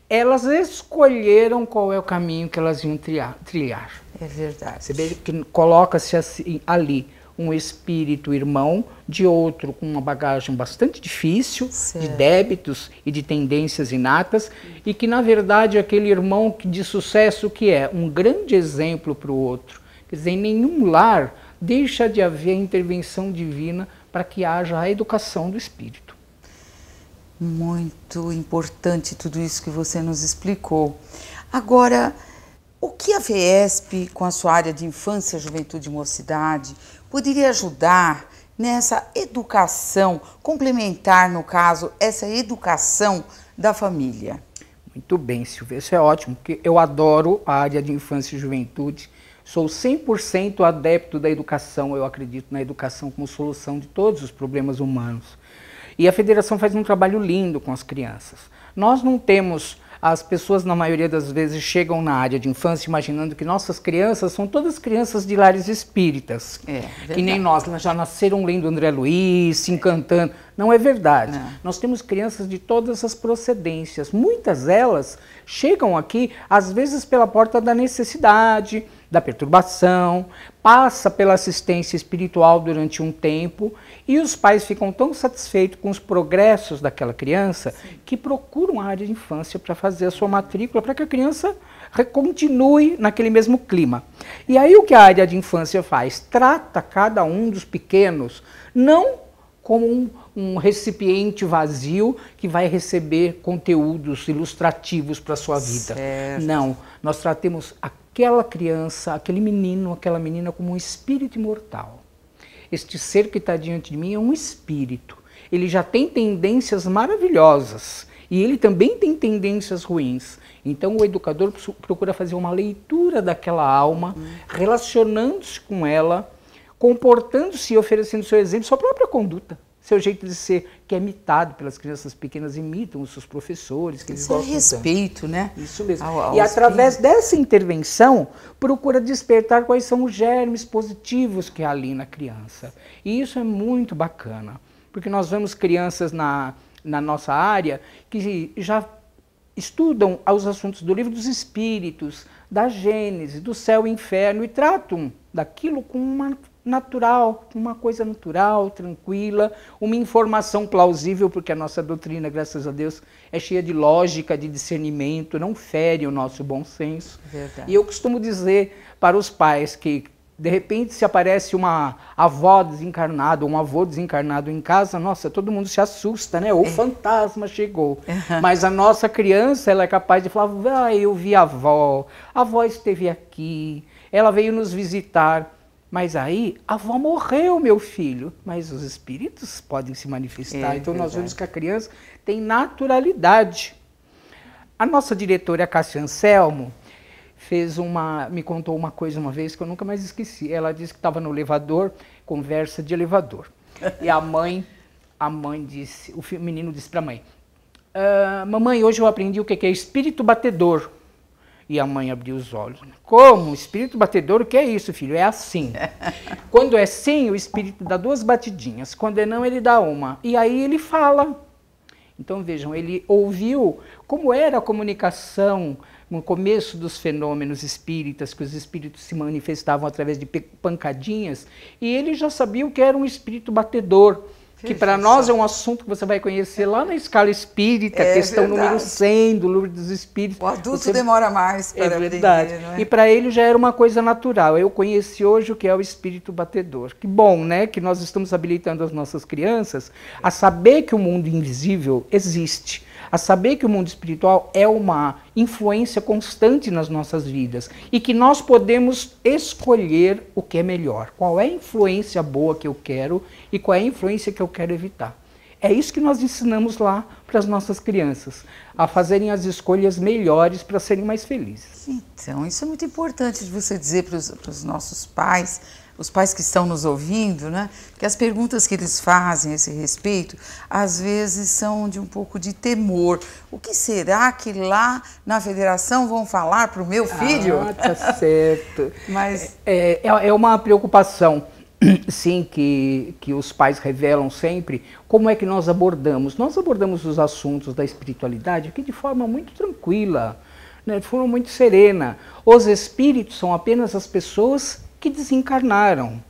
elas escolheram qual é o caminho que elas iam trilhar. É verdade. Você vê que coloca-se assim, ali um espírito irmão de outro com uma bagagem bastante difícil, Certo. de débitos e de tendências inatas, e que na verdade aquele irmão de sucesso que é um grande exemplo para o outro. Quer dizer, em nenhum lar deixa de haver a intervenção divina para que haja a educação do espírito. Muito importante tudo isso que você nos explicou. Agora, o que a FESP, com a sua área de infância, juventude e mocidade, poderia ajudar nessa educação, complementar, no caso, essa educação da família? Muito bem, Silvia, isso é ótimo, porque eu adoro a área de infância e juventude. Sou 100% adepto da educação, eu acredito na educação como solução de todos os problemas humanos. E a federação faz um trabalho lindo com as crianças. Nós não temos, as pessoas na maioria das vezes chegam na área de infância imaginando que nossas crianças são todas crianças de lares espíritas. Que nem nós, já nasceram lendo André Luiz, se encantando. Não é verdade. Não. Nós temos crianças de todas as procedências. Muitas delas chegam aqui, às vezes pela porta da necessidade, da perturbação, passa pela assistência espiritual durante um tempo e os pais ficam tão satisfeitos com os progressos daquela criança que procuram a área de infância para fazer a sua matrícula, para que a criança continue naquele mesmo clima. E aí o que a área de infância faz? Trata cada um dos pequenos não como um recipiente vazio que vai receber conteúdos ilustrativos para a sua vida. Certo. Não, nós tratamos aquela criança, aquele menino, aquela menina como um espírito imortal. Este ser que está diante de mim é um espírito. Ele já tem tendências maravilhosas e ele também tem tendências ruins. Então o educador procura fazer uma leitura daquela alma, relacionando-se com ela, comportando-se e oferecendo seu exemplo, sua própria conduta. Seu jeito de ser, que é imitado pelas crianças pequenas, imitam os seus professores, que eles Isso é gostam respeito, tanto. né? Isso mesmo. Ao E através dessa intervenção, procura despertar quais são os germes positivos que há ali na criança. E isso é muito bacana, porque nós vemos crianças na nossa área que já estudam os assuntos do livro dos espíritos, da Gênese, do céu e inferno, e tratam daquilo com uma coisa natural, tranquila, uma informação plausível, porque a nossa doutrina, graças a Deus, é cheia de lógica, de discernimento, não fere o nosso bom senso. Verdade. E eu costumo dizer para os pais que De repente, se aparece uma avó desencarnada, ou um avô desencarnado em casa, nossa, todo mundo se assusta, né? O fantasma chegou. Mas a nossa criança, ela é capaz de falar, eu vi a avó esteve aqui, ela veio nos visitar. Mas aí, a avó morreu, meu filho. Mas os espíritos podem se manifestar. Então, nós vemos que a criança tem naturalidade. A nossa diretora, Cássia Anselmo, me contou uma coisa uma vez que eu nunca mais esqueci. Ela disse que estava no elevador, conversa de elevador. E a mãe disse, o menino disse para a mãe, mamãe, hoje eu aprendi o que é espírito batedor. E a mãe abriu os olhos. Como? Espírito batedor? O que é isso, filho? É assim. Quando é sim, o espírito dá 2 batidinhas. Quando é não, ele dá 1. E aí ele fala. Então vejam, ele ouviu como era a comunicação no começo dos fenômenos espíritas, que os espíritos se manifestavam através de pancadinhas, e ele já sabia o que era um espírito batedor, que para nós é um assunto que você vai conhecer lá na escala espírita, questão número 100 do Livro dos Espíritos. O adulto demora mais para aprender, não é? E para ele já era uma coisa natural. Eu conheci hoje o que é o espírito batedor. Que bom, né? Que nós estamos habilitando as nossas crianças a saber que o mundo invisível existe, a saber que o mundo espiritual é uma influência constante nas nossas vidas e que nós podemos escolher o que é melhor. Qual é a influência boa que eu quero e qual é a influência que eu quero evitar. É isso que nós ensinamos lá para as nossas crianças, a fazerem as escolhas melhores para serem mais felizes. Então, isso é muito importante de você dizer para os nossos pais, os pais que estão nos ouvindo, né? Porque as perguntas que eles fazem a esse respeito, às vezes são de um pouco de temor. O que será que lá na federação vão falar para o meu filho? Tá certo. Mas é uma preocupação, sim, que os pais revelam sempre. Como é que nós abordamos? Nós abordamos os assuntos da espiritualidade aqui de forma muito tranquila, né? De forma muito serena. Os espíritos são apenas as pessoas que desencarnaram.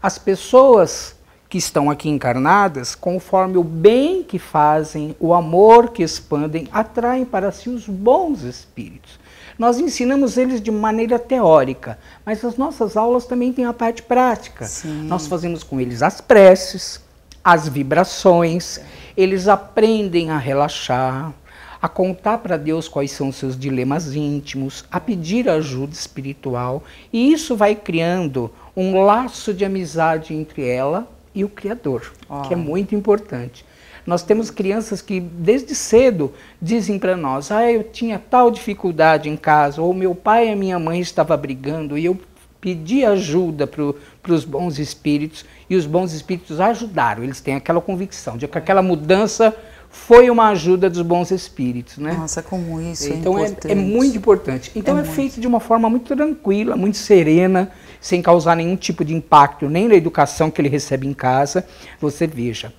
As pessoas que estão aqui encarnadas, conforme o bem que fazem, o amor que expandem, atraem para si os bons espíritos. Nós ensinamos eles de maneira teórica, mas as nossas aulas também têm a parte prática. Sim. Nós fazemos com eles as preces, as vibrações, eles aprendem a relaxar, a contar para Deus quais são os seus dilemas íntimos, a pedir ajuda espiritual, e isso vai criando um laço de amizade entre ela e o Criador, que é muito importante. Nós temos crianças que desde cedo dizem para nós, eu tinha tal dificuldade em casa, ou meu pai e a minha mãe estavam brigando, e eu pedi ajuda para os bons espíritos, e os bons espíritos ajudaram, eles têm aquela convicção de que aquela mudança foi uma ajuda dos bons espíritos, né? Nossa, como isso então, é importante. É muito importante. Então é feito de uma forma muito tranquila, muito serena, sem causar nenhum tipo de impacto, nem na educação que ele recebe em casa. Você veja,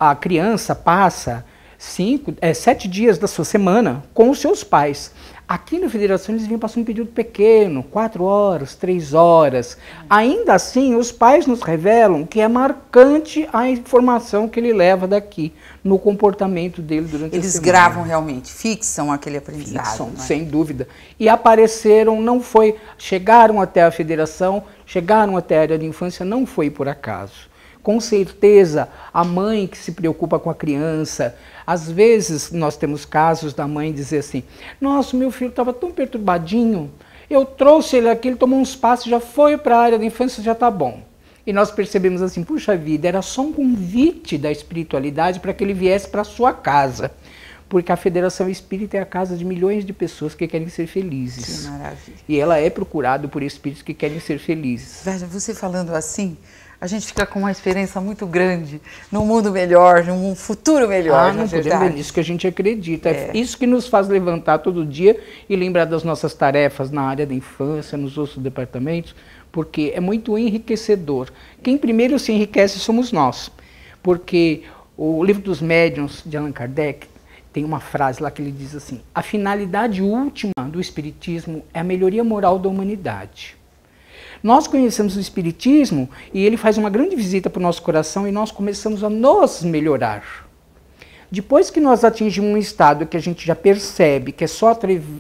a criança passa 7 dias da sua semana com os seus pais. Aqui na Federação eles vinham passar um período pequeno, 4 horas, 3 horas. Ainda assim, os pais nos revelam que é marcante a informação que ele leva daqui, no comportamento dele durante a semana. Eles gravam realmente, fixam aquele aprendizado. Fixam, sem dúvida. E apareceram, chegaram até a Federação, chegaram até a área de infância, não foi por acaso. Com certeza, a mãe que se preocupa com a criança, às vezes nós temos casos da mãe dizer assim, nossa, meu filho estava tão perturbadinho, eu trouxe ele aqui, ele tomou uns passos, já foi para a área da infância, já está bom. E nós percebemos assim, puxa vida, era só um convite da espiritualidade para que ele viesse para a sua casa. Porque a Federação Espírita é a casa de milhões de pessoas que querem ser felizes. Que maravilha. E ela é procurada por espíritos que querem ser felizes. Veja, você falando assim, a gente fica com uma esperança muito grande num mundo melhor, num futuro melhor, não podemos, é nisso que a gente acredita. É isso que nos faz levantar todo dia e lembrar das nossas tarefas na área da infância, nos outros departamentos, porque é muito enriquecedor. Quem primeiro se enriquece somos nós, porque o Livro dos Médiuns, de Allan Kardec, tem uma frase lá que ele diz assim, a finalidade última do Espiritismo é a melhoria moral da humanidade. Nós conhecemos o Espiritismo e ele faz uma grande visita para o nosso coração e nós começamos a nos melhorar. Depois que nós atingimos um estado que a gente já percebe que é só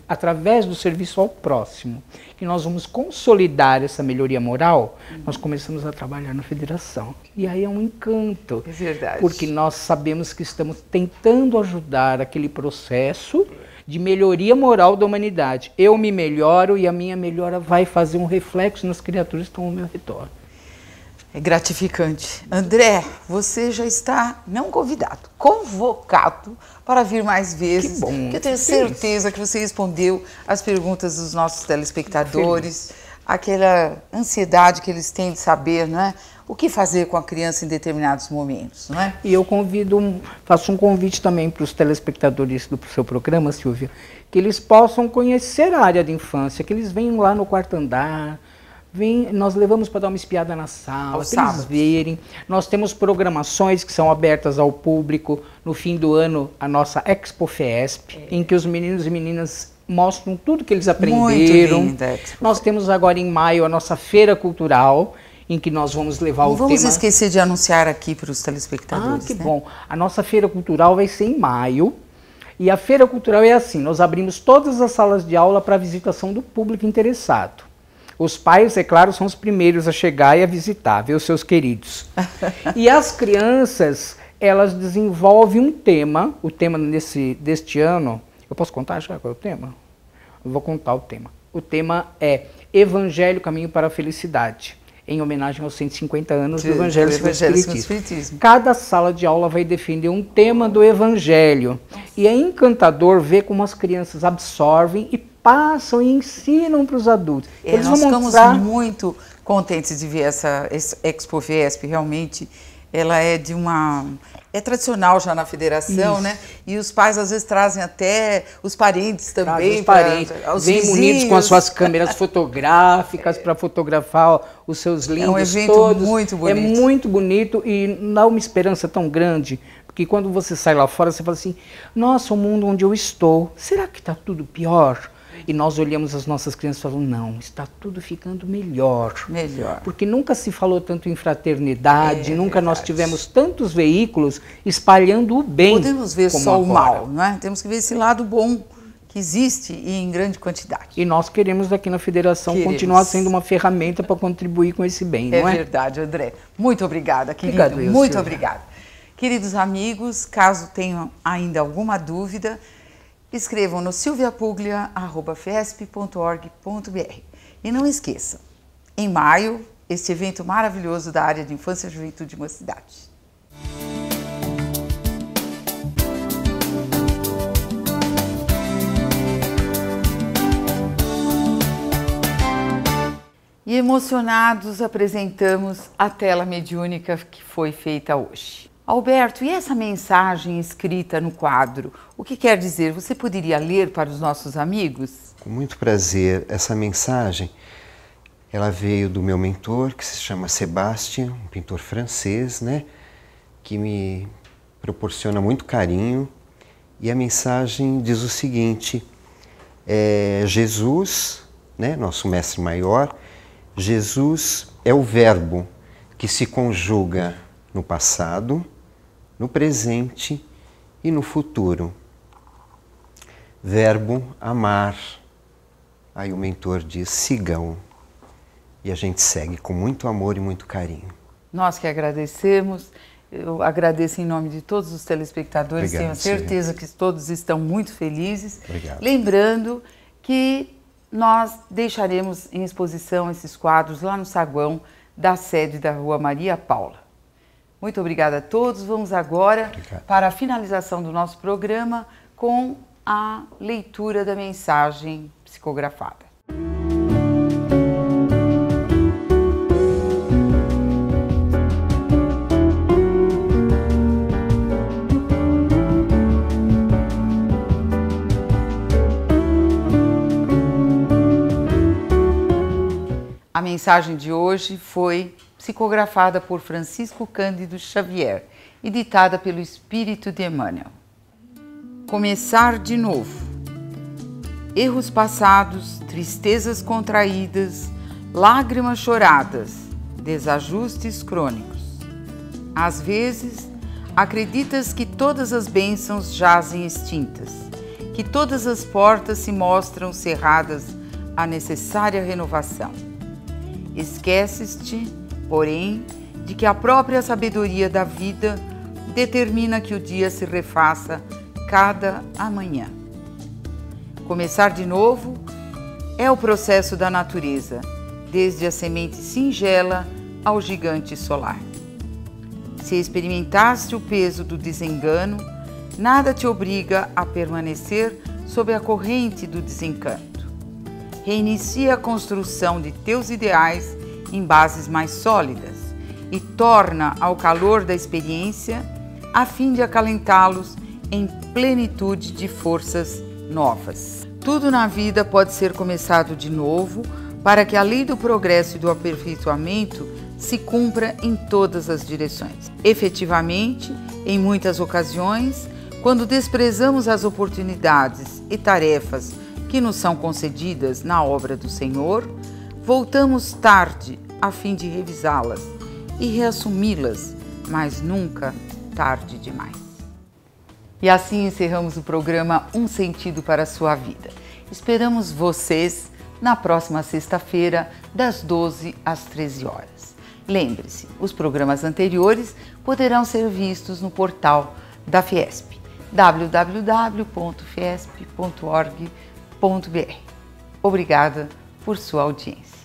através do serviço ao próximo que nós vamos consolidar essa melhoria moral, nós começamos a trabalhar na federação. E aí é um encanto. É verdade. Porque nós sabemos que estamos tentando ajudar aquele processo de melhoria moral da humanidade. Eu me melhoro e a minha melhora vai fazer um reflexo nas criaturas que estão ao meu redor. É gratificante. André, você já está, não convidado, convocado para vir mais vezes. Que bom. Porque eu tenho certeza que você respondeu as perguntas dos nossos telespectadores, aquela ansiedade que eles têm de saber, não é? O que fazer com a criança em determinados momentos, não é? E eu faço um convite também para os telespectadores do seu programa, Silvia, que eles possam conhecer a área de infância, que eles venham lá no quarto andar. Nós levamos para dar uma espiada na sala, para eles verem. Nós temos programações que são abertas ao público. No fim do ano, a nossa Expo FESP, em que os meninos e meninas mostram tudo que eles aprenderam. Muito linda. Nós temos agora em maio a nossa Feira Cultural, em que nós vamos levar o tema... Não vamos esquecer de anunciar aqui para os telespectadores. Que bom. A nossa Feira Cultural vai ser em maio. E a Feira Cultural é assim, nós abrimos todas as salas de aula para a visitação do público interessado. Os pais, é claro, são os primeiros a chegar e a visitar, ver os seus queridos. E as crianças, elas desenvolvem um tema, o tema deste ano... Eu posso contar já qual é o tema? Eu vou contar o tema. O tema é Evangelho, Caminho para a Felicidade, em homenagem aos 150 anos do Evangelho segundo o Espiritismo. Cada sala de aula vai defender um tema do Evangelho. E é encantador ver como as crianças absorvem e passam e ensinam para os adultos. Nós ficamos muito contentes de ver essa Expo FESP, realmente. Ela é é tradicional já na federação, né? E os pais às vezes trazem até os parentes também. Os parentes vêm munidos com as suas câmeras fotográficas para fotografar os seus lindos. É um evento todos. Muito bonito. É muito bonito e dá uma esperança tão grande, porque quando você sai lá fora, você fala assim, nossa, o mundo onde eu estou, será que está tudo pior? E nós olhamos as nossas crianças e falamos, não, está tudo ficando melhor. Melhor. Porque nunca se falou tanto em fraternidade, nunca nós tivemos tantos veículos espalhando o bem. Podemos ver só o mal, não é? Temos que ver esse lado bom que existe e em grande quantidade. E nós queremos aqui na federação continuar sendo uma ferramenta para contribuir com esse bem, não é? É verdade, André. Muito obrigada, querido. Obrigado, muito obrigada. Queridos amigos, caso tenham ainda alguma dúvida, escrevam no silviapuglia@fesp.org.br. E não esqueçam, em maio, este evento maravilhoso da área de infância e juventude de uma cidade. E emocionados apresentamos a tela mediúnica que foi feita hoje. Alberto, e essa mensagem escrita no quadro, o que quer dizer? Você poderia ler para os nossos amigos? Com muito prazer. Essa mensagem, ela veio do meu mentor, que se chama Sébastien, um pintor francês, né? Que me proporciona muito carinho. E a mensagem diz o seguinte, Jesus, né, nosso mestre maior, Jesus é o verbo que se conjuga no passado, no presente e no futuro. Verbo amar. Aí o mentor diz, sigam. E a gente segue com muito amor e muito carinho. Nós que agradecemos. Eu agradeço em nome de todos os telespectadores. Obrigado, tenho certeza que todos estão muito felizes. Obrigado. Lembrando que nós deixaremos em exposição esses quadros lá no saguão da sede da Rua Maria Paula. Muito obrigada a todos. Vamos agora para a finalização do nosso programa com a leitura da mensagem psicografada. A mensagem de hoje foi psicografada por Francisco Cândido Xavier e ditada pelo Espírito de Emmanuel. Começar de novo. Erros passados, tristezas contraídas, lágrimas choradas, desajustes crônicos. Às vezes, Acreditas que todas as bênçãos jazem extintas, que todas as portas se mostram cerradas à necessária renovação. Esqueces-te, porém, de que a própria sabedoria da vida determina que o dia se refaça cada amanhã. Começar de novo é o processo da natureza, desde a semente singela ao gigante solar. Se experimentaste o peso do desengano, nada te obriga a permanecer sob a corrente do desencanto. Reinicia a construção de teus ideais em bases mais sólidas e torna ao calor da experiência a fim de acalentá-los em plenitude de forças novas. Tudo na vida pode ser começado de novo para que a lei do progresso e do aperfeiçoamento se cumpra em todas as direções. Efetivamente, em muitas ocasiões, quando desprezamos as oportunidades e tarefas que nos são concedidas na obra do Senhor, voltamos tarde a fim de revisá-las e reassumi-las, mas nunca tarde demais. E assim encerramos o programa Um Sentido para a Sua Vida. Esperamos vocês na próxima sexta-feira, das 12 às 13 horas. Lembre-se, os programas anteriores poderão ser vistos no portal da Fiesp, www.fiesp.org.br. Obrigada por sua audiência.